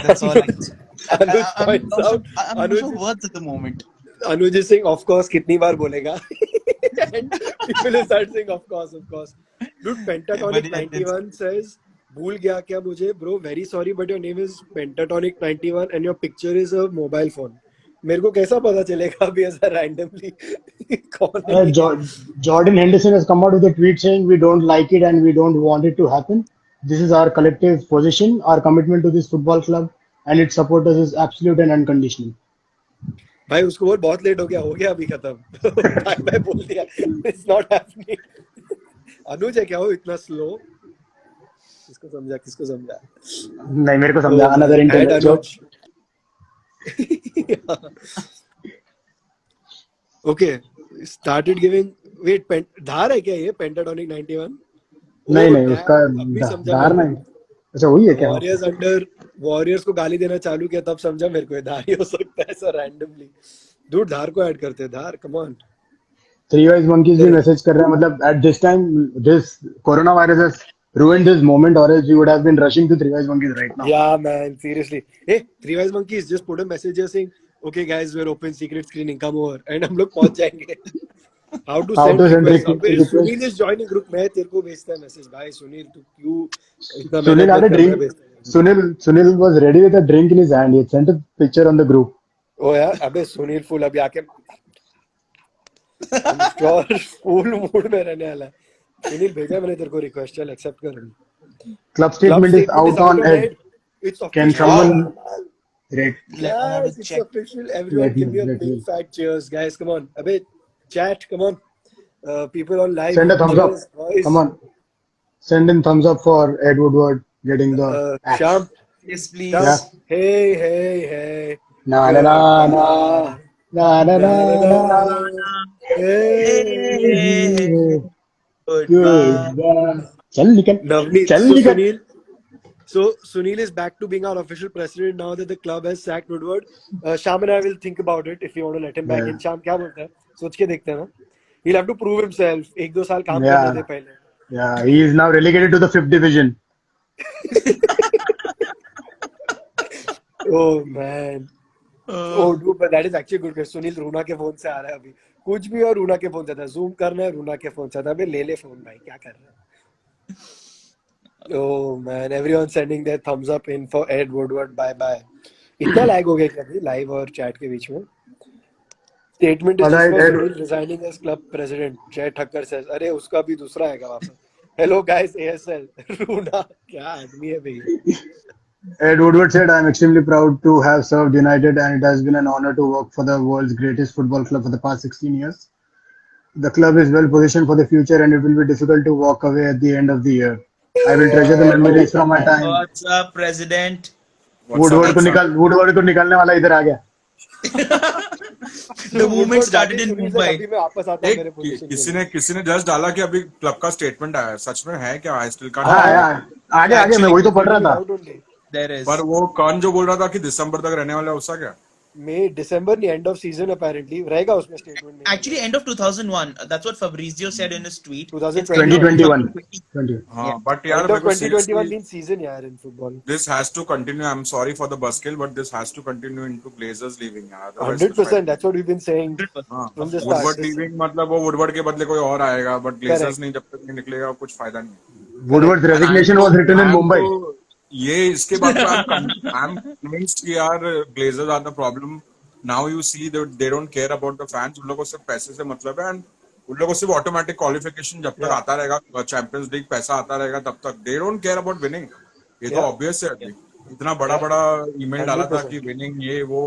That's all I can say. Anuj I'm points lost out. of I'm lost Anuj of words at the moment. Anuj is saying, of course, कितनी बार बोलेगा? And people will start saying, of course, of course. Dude, But Pentatonic yeah, it's 91 says, भूल गया क्या मुझे? Bro, very sorry, but your name is Pentatonic 91 and your picture is a mobile phone. मेरे को कैसा पता चलेगा अभी ऐसा randomly कौन है ये? Jordan Henderson has come out with a tweet saying we don't like it and we don't want it to happen. This is our collective position, our commitment to this football club, and its supporters is absolute and unconditional. भाई उसको बोल बहुत late हो गया अभी खत्म. Bye bye बोल दिया. It's not happening. अनुज है क्या हो इतना स्लो? किसको समझा? नहीं मेरे को समझा Oh another man, and internet joke. Anuj. Okay, started giving. Wait, धार है क्या ये Pentatonic 91? नहीं Oh नहीं उसका damn, अभी समझा धार मेरे को. नहीं. अच्छा वही है क्या वो? Warriors अंडर Warriors को गाली देना चालू किया तब समझा मेरे को ये धार ही हो सकता है ऐसा randomly. Dude, धार को ऐड करते हैं धार. Come on. Three wise monkeys भी Correct. मैसेज कर रहे हैं मतलब at this time this coronavirus has ruined this moment or else we would have been rushing to three wise monkeys right now. Yeah, man, seriously. Hey, Three Wise Monkeys just put a message here saying, "Okay, guys, we're open secret screening. Come over." And हम लोग पहुंच जाएंगे. How to How send to send request? अबे request? Sunil is joining group. मैं तेरे को भेजता है मैसेज. भाई सुनील तू क्यों इतना Sunil मेहनत had मत a कर. मैं drink. भेजता हूँ. Sunil was ready with a drink in his hand. He had sent a picture on the group. ओ यार अबे सुनील फुल अभी आके I'm sure फुल मूड में रहने वाला है. सुनील भेजा मैंने तेरे को रिक्वेस्ट. चल एक्सेप्ट कर. Club Club statement is statement is out out on on Ed. head. It's Can official. Wow. someone Man. Great. Let me have Guys, to it's check. official. Everyone, give me a Let big me. fat cheers, guys. Come on, a bit chat. Come on, people on live. Send a thumbs up. Cheers, boys. Come on. Send in thumbs up for Ed Woodward getting the axe. Sham, Yes, Sham. Yeah. please. Hey, hey, hey. Na na na na Goodbye. na na Da, na da, na. da. Hey. Hey, goodbye. Goodbye. चल निकल. Navneet. चल So निकल. Sunil. So Sunil is back to being our official president now that the club has sacked Woodward. Sham and I will think about it if you want to let him back Yeah. in. Sham क्या बोलता है? सोच के देखते हैं ना. He'll have to prove himself. एक दो साल काम करने Yeah. दे पहले. Yeah. He is now relegated to the fifth division. Oh man. Oh dude, but that is actually good question. Sunil रूना के फोन से आ रहा है अभी. कुछ भी और रूना के फोन से था. Zoom करना है रूना के फोन से था. अबे ले फोन भाई क्या कर रहा है? Oh man, everyone sending their thumbs up in for Ed Woodward. Bye bye. इतना लैग हो गया क्या अभी लाइव और चैट के बीच में? Statement is All just right, for Ed. Sunil resigning as club president. Jay Thakkar says, अरे उसका भी दूसरा आएगा वापस. Hello guys, ASL. रूना क्या आदमी है भाई? Ed Woodward said, "I am extremely proud to have served United, and it has been an honor to work for the world's greatest football club for the past 16 years. The club is well positioned for the future, and it will be difficult to walk away at the end of the year. I will treasure the memories from my time." What's up, President? What's up? What's up? Woodward को निकालने वाला इधर आ गया. The movement Woodward started जाके in Sunil से Mumbai. अभी मैं वापस आता हूँ एक मेरे पोजीशन के लिए. किसी ने जस्ट डाला कि अभी क्लब का स्टेटमेंट आया है. सच में है क्या? आई स्टिल हाँ कांट. आगे मैं वही तो पढ़ रहा था. Out only. There is. पर वो कौन जो बोल रहा था कि दिसंबर तक रहने वाला है, उसका क्या? May December नहीं end of season apparently रहेगा उसमें statement में. Actually, end of 2001. That's what Fabrizio said in his tweet. 2020. It's end of 2021. 2020. हाँ, Yeah. बट यार End of मेरे को 2021 seriously means season यार in football. this has to continue. I'm sorry for the buskill, but this has to continue into Glazers leaving यार. Otherwise कुछ 100%. फायदा That's what we've been saying नहीं. हाँ, from the start. Woodward leaving मतलब वो Woodward के बदले कोई और आएगा, बट ग्लेजर्स नहीं, जब तक नहीं निकलेगा कुछ फायदा नहीं. Woodward And resignation was written in Mumbai. ये इसके बाद आई एम कन्विंस्ड कि यार Glazers are the problem. Now you see they don't care about the fans. उन लोगों को सिर्फ पैसे से मतलब है, एंड उन लोगों को सिर्फ ऑटोमेटिक क्वालिफिकेशन जब तक आता रहेगा, चैंपियंस लीग पैसा आता रहेगा, तब तक दे डोंट केयर अबाउट विनिंग. ये तो ऑब्वियस है. अभी इतना बड़ा बड़ा ईमेल डाला था कि विनिंग ये वो,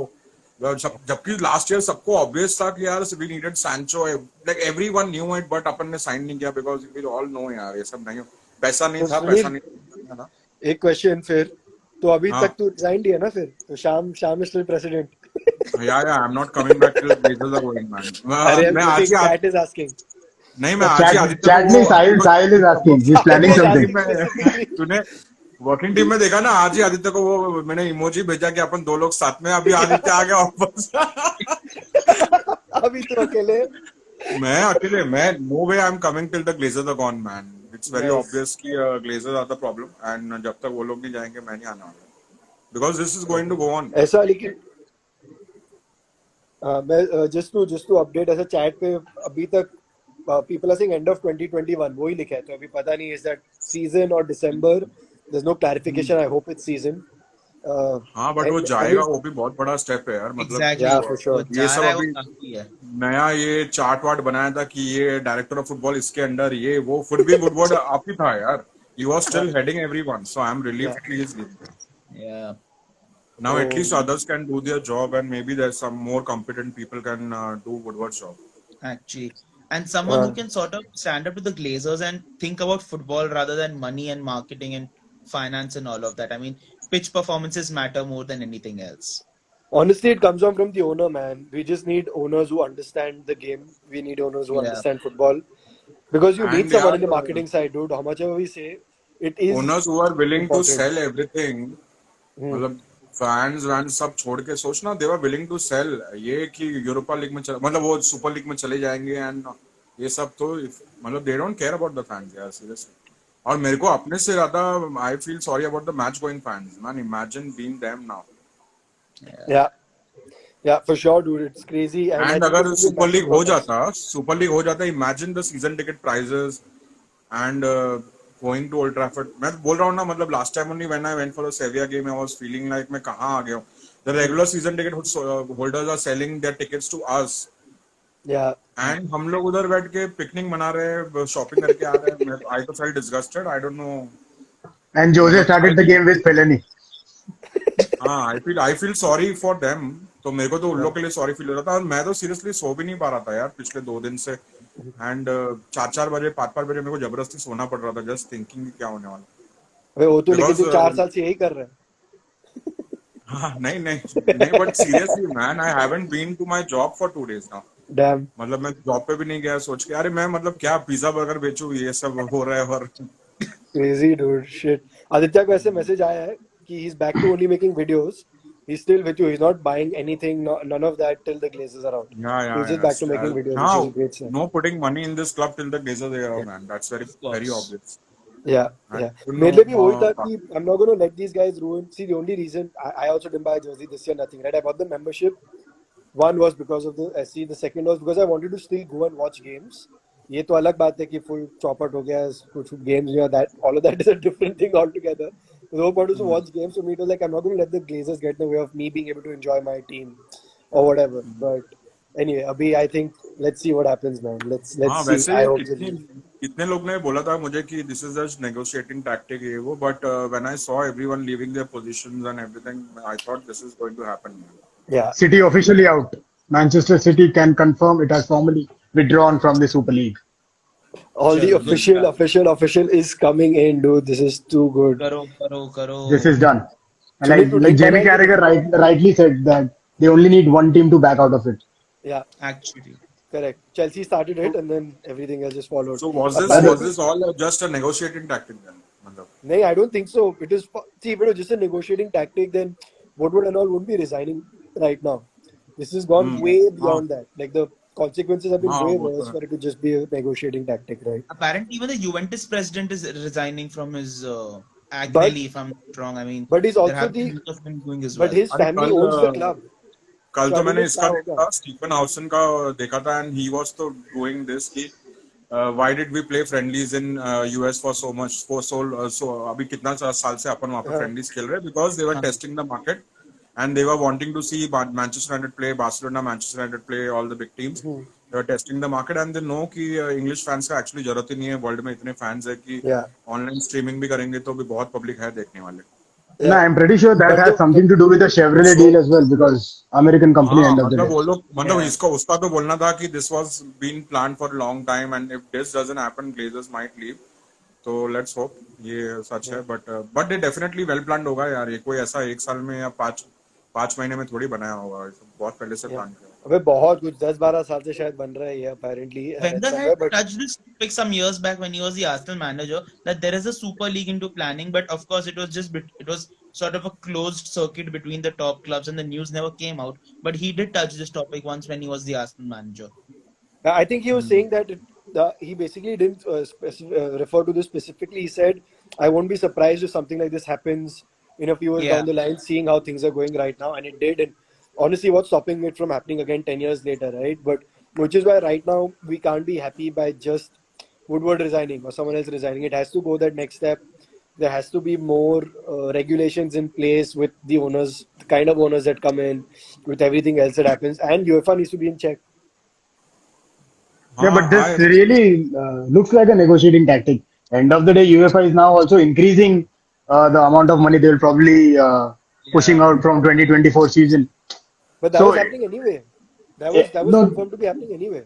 जबकि लास्ट ईयर सबको ऑब्वियस था कि यार we needed Sancho. Like everyone knew it, but अपन ने साइन नहीं किया बिकॉज वी ऑल नो यार ये सब नहीं. पैसा नहीं था, पैसा नहीं था. एक क्वेश्चन फिर तो अभी हाँ. तक तू रिजाइन दिया ना फिर तो शाम is still president. Yeah, I am not coming back to Glazers are going, man. अरे मैं आज ही चैट इज आस्किंग. नहीं, मैं आज ही आदित्य चैट नहीं, Sahil is asking. He is planning working something. Team में तूने वर्किंग टीम में देखा ना, आज ही आदित्य को वो मैंने इमोजी भेजा कि अपन दो लोग साथ में. अभी आदित्य आ गया वापस. अभी तो अकेले. मैं अकेले, मैं no way I am coming till the Glazers are gone, man. It's very Nice. Obvious कि Glazers are the problem, and जब तक वो लोग नहीं जाएंगे मैं नहीं आने वाला, because this is going to go on. ऐसा लेकिन मैं जस्ट टू अपडेट ऐसा चैट पे अभी तक people are saying end of 2021 वो ही लिखा है तो अभी पता नहीं इज दैट सीजन और दिसंबर. There is no clarification. I hope it's season. हाँ, बट वो जाएगा, वो भी बहुत बड़ा स्टेप है यार. मतलब Exactly. Yeah, for sure. वो ये जा सब रहा है, वो अभी काफी है. नया ये चार्ट वार्ट बनाया था कि ये डायरेक्टर ऑफ फुटबॉल इसके अंडर, ये वो फिर भी वुडवर्ड आप ही था यार. He was still heading everyone, so I'm relieved he is leaving. Yeah. Now at least others can do their job, and maybe there's some more competent people can do Woodward's job. Actually. And someone who can sort of stand up to the Glazers and think about football rather than money and marketing and finance and all of that. I mean, pitch performances matter more than anything else. Honestly, it comes on from the owner, man. We just need owners who understand the game. We need owners who Yeah. understand football. Because you And need someone in the yeah, marketing side, dude. How much ever we say, it is Owners who are willing to important. sell everything, मतलब fans van सब छोड़ के सोचना, they were willing to sell. ये कि Europa league में मतलब वो सुपर लीग में चले जाएंगे एंड ये सब, तो मतलब they don't care about the fans यार, seriously. और मेरे को अपने से ज्यादा I feel sorry about the match going fans, man. Imagine being them now. Yeah. Yeah, for sure, dude. It's crazy. And I and think अगर it's super league हो massive जाता, imagine the season ticket prices and going to Old Trafford. मैं बोल रहा हूँ ना, मतलब last time only when I went for the Sevilla game I was feeling like मैं कहाँ आ गया हूँ. The regular season ticket holders are selling their tickets to us, Yeah. And हम लोग उधर बैठ के पिकनिक मना रहे हैं, शॉपिंग करके आ रहे हैं. आई तो felt disgusted. I don't no. And Jose started the game with Fellaini. हाँ I feel sorry for them. तो मेरे को तो उन लोग के लिए सॉरी फील हो रहा था और मैं तो सीरियसली सो भी नहीं पा रहा था यार पिछले 2 दिन से. एंड 4-4 बजे 5-5 बजे मेरे को जबरदस्ती सोना पड़ रहा था जस्ट थिंकिंग क्या होने वाला. अबे वो तो लेकिन बिकॉज तू 4 साल से यही कर रहा हाँ नहीं नहीं नहीं but seriously man I haven't been to my job for 2 days now. है. डैम. मतलब मैं जॉब पे भी नहीं गया सोच के अरे मैं मतलब क्या पिज्जा बर्गर बेचूं ये सब हो रहा है. और Crazy dude, shit. आदित्य को ऐसे मैसेज आया है कि he's back to only making videos. He's still with you. He's not buying anything, none of that till the Glazers are out. yeah He's just back to making videos, which is now a great sign. no putting money in this club till the Glazers are out, Yeah, man. That's very Of course. very obvious. yeah, I yeah. don't मेरे लिए भी वही था know. कि I'm not going to let these guys ruin. See, the only reason I also didn't buy a jersey this year, nothing, right? I bought the membership. One was because of the SC. The second was because I wanted to still go and watch games. ये तो अलग बात है कि full chopper हो गया कुछ games या that all of that is a different thing altogether. The whole point is to watch games. So me it was like I'm not going to let the Glazers get in the way of me being able to enjoy my team or whatever. But anyway, Abhi, I think let's see what happens, man. Let's हाँ see. वैसे I hope कितने कितने लोग ने बोला था मुझे कि this is just negotiating tactic ये वो but when I saw everyone leaving their positions and everything I thought this is going to happen. yeah. City officially out. Manchester City can confirm it has formally withdrawn from the Super League. All the चलो official is coming in, dude. This is too good. करो. This is done. And Sunil, तू like देख Jamie पाएगा कि Carragher नहीं? rightly said that they only need one team to back out of it. Yeah, Actually, correct. Chelsea started it, and then everything else just followed. So was But this all just a negotiating tactic then? मतलब no, I don't think so. It is see, if it was just a negotiating tactic, then Woodward and all wouldn't be resigning right now. This has gone way हाँ beyond that. Like the consequences have been हाँ way वो तो worse है. for it to just be a negotiating tactic, right? apparently even the Juventus president is resigning from his But Agnelli, if I'm not wrong. I mean, but he's there also have been the news of him going as but well. his अरे family owns the club. कल So तो I don't मैंने know इसका क्या देखा होगा. Stephen हाउसन का देखा था एंड ही वाज तो डूइंग दिस कि why did we play friendlies in US for so much for so अभी कितना साल से अपन वहां पे हाँ, फ्रेंडलीज खेल रहे हैं बिकॉज दे वर हाँ, testing the market and they were wanting to see Manchester United play, Barcelona, Manchester United play, all the big teams. Hmm, They were testing the market and they know कि English fans का actually जरूरत ही नहीं है. World में इतने fans है कि yeah, online streaming भी करेंगे तो भी बहुत पब्लिक है देखने वाले. No, yeah. I'm pretty sure that But has something to do with the Chevrolet deal as well because American company हाँ end of the मतलब day. वो लोग मतलब yeah. इसका उसका तो बोलना था कि this was been planned for a long time and if this doesn't happen Glazers might leave. तो let's hope ये सच है but ये definitely well planned होगा यार. ये कोई ऐसा 1 साल में या 5 महीने में थोड़ी बनाया होगा. ये सब बहुत पहले से Yeah. प्लान किया. अबे बहुत कुछ 10-12 साल से शायद बन रहा है ये apparently Wenger somewhere, had but touched this topic some years back when he was the Arsenal manager that there is a super league into planning, but of course it was it was sort of a closed circuit between the top clubs and the news never came out. But he did touch this topic once when he was the Arsenal manager. I think he was saying that he basically didn't refer to this specifically. He said, "I won't be surprised if something like this happens in a few years Yeah. down the line, seeing how things are going right now." And it did. And honestly, what's stopping it from happening again 10 years later, right? But which is why right now we can't be happy by just Woodward resigning or someone else resigning. It has to go that next step. There has to be more regulations in place with the owners, the kind of owners that come in, with everything else that happens, and UEFA needs to be in check. Yeah, but हाँ this I really looks like a negotiating tactic. End of the day, UEFA is now also increasing the amount of money they will probably pushing Yeah. out from 2024 season. But that So was happening anyway. That was no, confirmed to be happening anyway.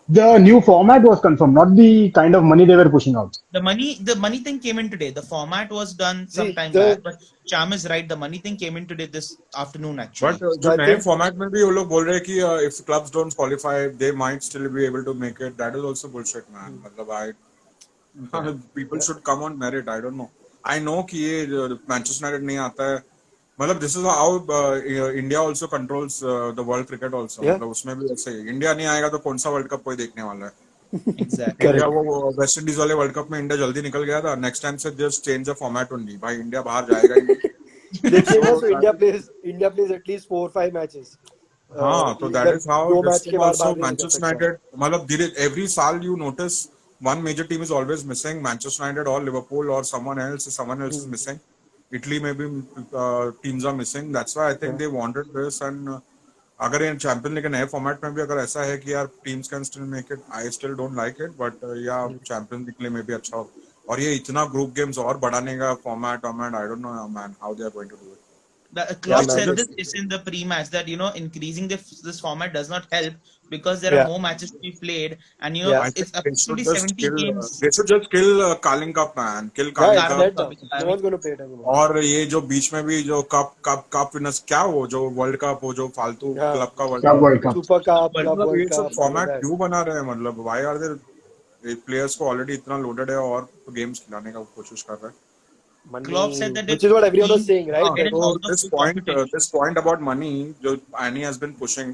the new format was confirmed, not the kind of money they were pushing out. The money thing came in today. The format was done some See, time back, but Cham is right. The money thing came in today this afternoon but actually. so जो I नए think format में भी वो लोग बोल रहे हैं कि if clubs don't qualify they might still be able to make it. That is also bullshit man. मतलब people should come on merit. I don't know. I know कि ये मैनचेस्टर यूनाइटेड नहीं आता है. मतलब this is how India also controls the world cricket also. yeah, मतलब उसमें भी ऐसे इंडिया नहीं आएगा तो कौन सा वर्ल्ड कप कोई देखने वाला है. Exactly. India correct. वो वेस्ट इंडीज वाले वर्ल्ड कप में इंडिया जल्दी निकल गया था. नेक्स्ट टाइम से just change the format only. भाई इंडिया बाहर जाएगा ही नहीं. देखिए ना, So so India plays at least 4 or 5 matches. हाँ तो दैट इधर इज हाउ 2 दिस मैच के टीम बाद आल्सो बाहर नहीं निकल मैनचेस्टर सकता. यूनाइटेड मतलब धीरे एवरी साल you notice one major team is always missing. Manchester United or Liverpool or someone else is missing. Italy maybe teams are missing. That's why I think they wanted this. And अगर ये champion league के नए format में भी अगर ऐसा है कि यार teams can still make it, I still don't like it. But या चैंपियन लीग के लिए में भी अच्छा हो. और ये इतना ग्रुप गेम्स और बढ़ाने का format I don't know man how they are going to do it. Klopp man. said just this in the pre-match that increasing this format does not help because there are Yeah, more matches to be played, and yeah, I think it's they should approximately just 70 kill. Games. They should just kill Carling Cup, man. Kill yeah. Carling It's Cup. dead Carling Cup, now. No one's gonna play it anymore. और ये जो बीच में भी जो cup winners क्या वो जो world cup वो जो फालतू Yeah, क्लब का world Club cup World Cup. Super Cup, World Club Cup. मतलब World ये सब Cup, all of format that. क्यों बना रहे हैं मतलब व्हाई आर देयर प्लेयर्स को ऑलरेडी इतना लोडेड है और गेम्स खिलाने का कोशिश कर रहे हैं Klopp said Money, that which is what everyone was teams saying, right? get हाँ, That an so out of this full point competition. this point about money जो Annie has been pushing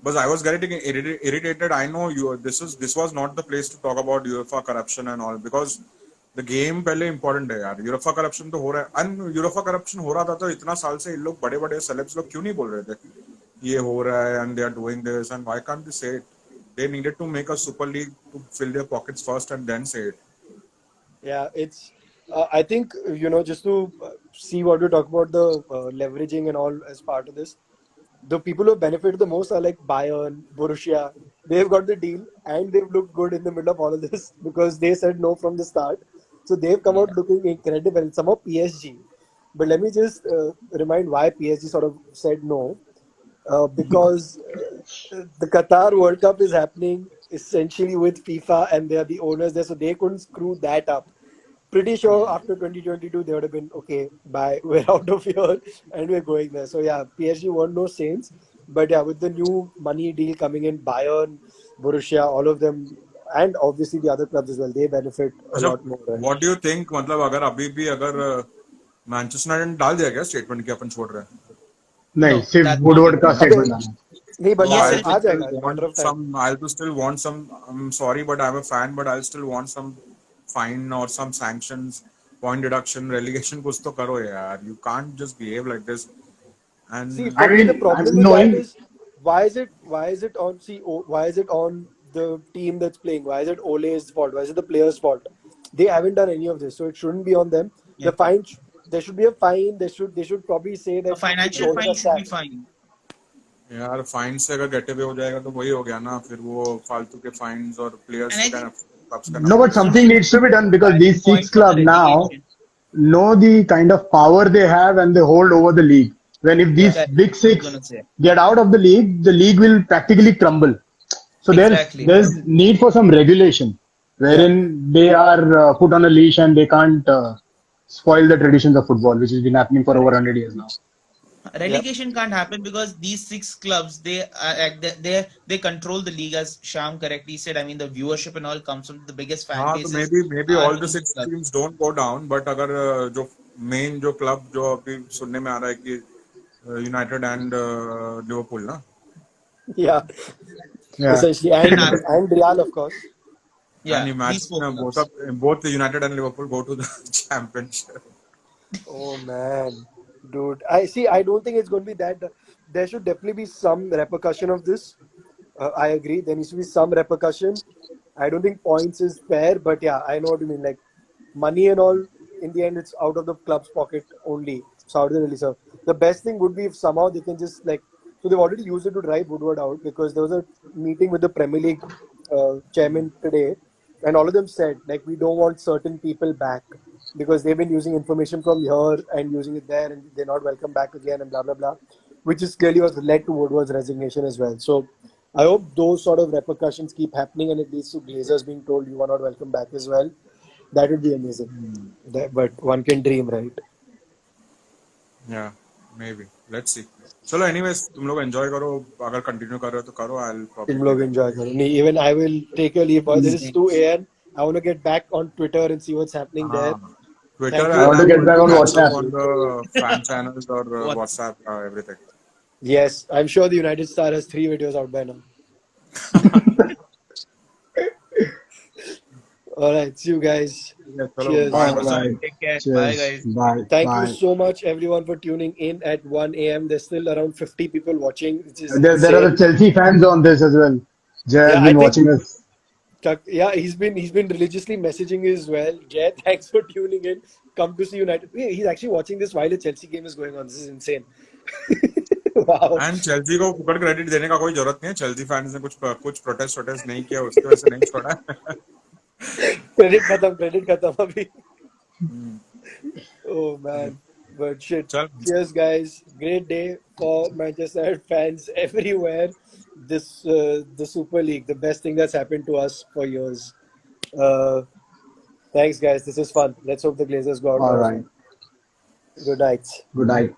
but I was getting irritated I know you this was not the place to talk about UEFA corruption and all because the game पहले important है यार UEFA corruption तो हो रहा है and UEFA corruption हो रहा था तो इतना साल से इन लोग बड़े बड़े celebs लोग क्यों नहीं बोल रहे थे ये हो रहा है and they are doing this and why can't they say it they needed to make a super league to fill their pockets first and then say it Yeah, it's. I think just to see what we talk about the leveraging and all as part of this. The people who benefit the most are like Bayern, Borussia. They've got the deal and they've looked good in the middle of all of this because they said no from the start. So they've come out looking incredible. And some of PSG. But let me just remind why PSG sort of said no. Because the Qatar World Cup is happening essentially with FIFA and they are the owners there, so they couldn't screw that up. Pretty sure after 2022 they would have been okay. Bye, we're out of here and we're going there. So yeah, PSG weren't no saints, but yeah, with the new money deal coming in, Bayern, Borussia, all of them, and obviously the other clubs as well, they benefit a अच्छा lot more. Right? what do you think मतलब अगर अभी भी अगर Manchester United ने डाल दिया क्या स्टेटमेंट कि अपन छोड़ रहे हैं नहीं, No, सिर्फ that's not वुडवर्ड it. का अबे स्टेटमेंट आना. नहीं, but So He now has I'll said to uh still जाएगा. It's a want matter of time. some. I'll to still want some. I'm sorry, but I'm a fan. But I'll still want some fine or some sanctions, point deduction, relegation. कुछ तो करो यार. You can't just behave like this. See, And for I me, the mean, problem I'm with that knowing. is why is it on why is it on the team that's playing? Why is it Ole's fault? Why is it the player's fault? They haven't done any of this, so it shouldn't be on them. Yeah. The fine, there should be a fine. They should probably say A that its financial owners fine are should be sacked. fine. यार fine से अगर get away हो जाएगा तो वही हो गया ना फिर वो फालतू के फाइन्स और And प्लेयर्स I का think क्लब्स का No, नफा but so something many needs to be done because valid these six points on the clubs now relegation. know the kind of power they have and they hold over the league. When if Yeah, these That big I was six gonna say. get out of the league will practically crumble. So Exactly. there's need for some regulation yeah. wherein they are put on a leash and they can't spoil the traditions of football, which has been happening for over Correct. 100 years now. Yep. Relegation can't happen because these six clubs they control the league, as Sham correctly said. I mean, the viewership and all comes from the biggest fan हाँ तो bases maybe are all the in these six clubs. teams don't go down but अगर जो main जो club जो अभी सुनने में आ रहा है कि यूनाइटेड एंड लिवरपूल ना Yeah. Yeah. Essentially, And and Real, of course. and yeah, these imagine four both clubs. both United and Liverpool go to the championship Oh man, dude. I see. I don't think it's going to be that. There should definitely be some repercussion of this. I agree. There needs to be some repercussion. I don't think points is fair, but yeah, I know what you mean. Like money and all. In the end, it's out of the club's pocket only. So how do they really serve? The best thing would be if somehow they can just like. So they've already used it to drive Woodward out because there was a meeting with the Premier League chairman today, and all of them said like we don't want certain people back because they've been using information from here and using it there, and they're not welcome back again, and blah blah blah, which is clearly was led to Woodward's resignation as well. So I hope those sort of repercussions keep happening, and it leads to Glazers being told you are not welcome back as well. That would be amazing. But one can dream, right? yeah maybe let's see चलो anyways तुम लोग enjoy करो अगर continue कर रहे हो तो करो I'll तुम probably लोग leave enjoy करो. नहीं, even I will take a leave. This is Same. 2 a.m. I want to get back on Twitter and see what's happening there. हाँ Twitter Thank I you and want to I'm get going back to on catch up WhatsApp. on the fan channels or What? WhatsApp everything Yes, I'm sure the United Star has 3 videos out by now. All right, see you guys. yeah, चलो Cheers. bye All brother right. Take care. Bye, Cheers. guys. Bye. Thank you Bye. so much, everyone, for tuning in at 1 a.m. There's still around 50 people watching, which is There are the insane. Chelsea fans on this as well. Jay has Yeah, I been think watching us. yeah, he's been religiously messaging as well. Jay, thanks for tuning in. Come to see United. He's actually watching this while a Chelsea game is going on. This is insane. Wow. And Chelsea को फुकट credit देने का कोई जरूरत नहीं है Chelsea fans ने कुछ प्रोटेस्ट नहीं किया उसकी वजह से नहीं छोड़ा Credit खत्म अभी. Oh man. But shit. Chal. Cheers, guys. Great day for Manchester United fans everywhere. This the Super League, the best thing that's happened to us for years. Uh, thanks, guys. This is fun. Let's hope the Glazers go out All now as right. well. Good night. Good night.